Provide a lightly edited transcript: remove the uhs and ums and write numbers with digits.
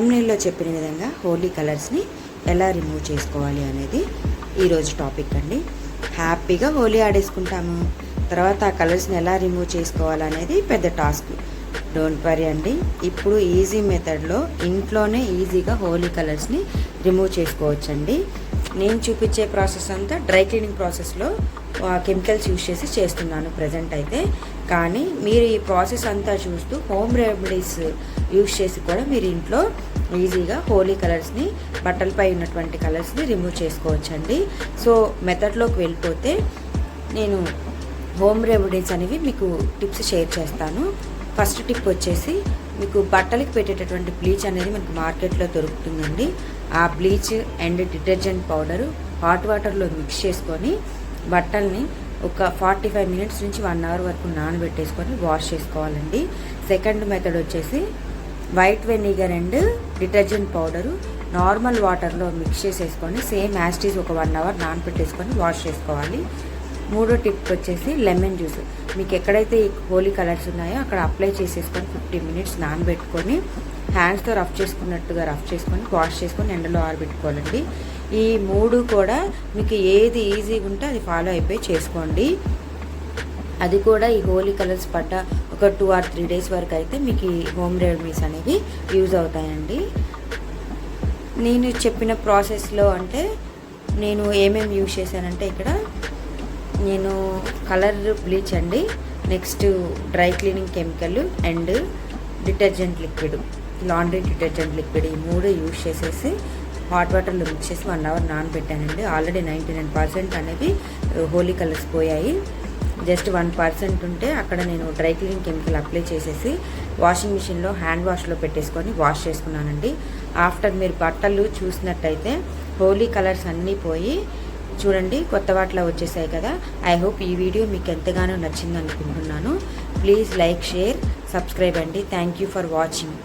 థంబ్నెయిల్లో చెప్పిన విధంగా హోలీ కలర్స్ని ఎలా రిమూవ్ చేసుకోవాలి అనేది ఈరోజు టాపిక్ అండి. హ్యాపీగా హోలీ ఆడేసుకుంటాము, తర్వాత ఆ కలర్స్ని ఎలా రిమూవ్ చేసుకోవాలనేది పెద్ద టాస్క్. డోంట్ వరీ అండి, ఇప్పుడు ఈజీ మెథడ్లో ఇంట్లోనే ఈజీగా హోలీ కలర్స్ని రిమూవ్ చేసుకోవచ్చండి. నేను చూపించే ప్రాసెస్ అంతా డ్రై క్లీనింగ్ ప్రాసెస్లో కెమికల్స్ యూజ్ చేసి చేస్తున్నాను ప్రజెంట్ అయితే. కానీ మీరు ఈ ప్రాసెస్ అంతా చూస్తూ హోమ్ రెమెడీస్ యూజ్ చేసి కూడా మీరు ఇంట్లో ఈజీగా హోలీ కలర్స్ని, బట్టలపై ఉన్నటువంటి కలర్స్ని రిమూవ్ చేసుకోవచ్చండి. సో మెథడ్లోకి వెళ్ళిపోతే నేను హోమ్ రెమెడీస్ అనేవి మీకు టిప్స్ షేర్ చేస్తాను. ఫస్ట్ టిప్ వచ్చేసి, మీకు బట్టలకి పెట్టేటటువంటి బ్లీచ్ అనేది మనకు మార్కెట్లో దొరుకుతుందండి. ఆ bleach and detergent powder hot వాటర్లో మిక్స్ చేసుకొని బట్టల్ని ఒక 45 మినిట్స్ నుంచి 1 అవర్ వరకు నానబెట్టేసుకొని వాష్ చేసుకోవాలండి. సెకండ్ మెథడ్ వచ్చేసి white vinegar and detergent powder normal వాటర్లో మిక్స్ చేసేసుకొని సేమ్ యాస్టీస్ ఒక 1 అవర్ నానబెట్టేసుకొని వాష్ చేసుకోవాలి. మూడో టిప్ వచ్చేసి లెమన్ జ్యూస్. మీకు ఎక్కడైతే ఈ హోలీ కలర్స్ ఉన్నాయో అక్కడ అప్లై చేసేసుకొని 15 మినిట్స్ నానబెట్టుకొని హ్యాండ్స్తో రఫ్ చేసుకొని వాష్ చేసుకొని ఎండలో ఆరబెట్టుకోవాలండి. ఈ మూడు కూడా మీకు ఏది ఈజీగా ఉంటే అది ఫాలో అయిపోయి చేసుకోండి. అది కూడా ఈ హోలీ కలర్స్ పడ్డ ఒక 2 or 3 డేస్ వరకు అయితే మీకు ఈ హోమ్ రెమెడీస్ అనేవి యూజ్ అవుతాయండి. నేను చెప్పిన ప్రాసెస్లో అంటే నేను ఏమేమి యూజ్ చేశానంటే, ఇక్కడ నేను కలర్ బ్లీచ్ అండి, next dry cleaning chemical and detergent liquid, laundry detergent liquid, ఈ మూడు యూజ్ చేసేసి హాట్ వాటర్లో మిక్స్ చేసి 1 అవర్ నానబెట్టానండి. ఆల్రెడీ 99% అనేవి హోలీ కలర్స్ పోయాయి. జస్ట్ 1% ఉంటే అక్కడ నేను డ్రై క్లీనింగ్ కెమికల్ అప్లై చేసేసి వాషింగ్ మిషన్లో హ్యాండ్ వాష్లో పెట్టేసుకొని వాష్ చేసుకున్నానండి. ఆఫ్టర్ మీరు బట్టలు చూసినట్టయితే హోలీ కలర్స్ అన్నీ పోయి చూడండి కొత్త వాటిలో వచ్చేసాయి కదా. ఐ హోప్ ఈ వీడియో మీకు ఎంతగానో నచ్చింది అనుకుంటున్నాను. ప్లీజ్ లైక్, షేర్, సబ్స్క్రైబ్ అండి. Thank you for watching.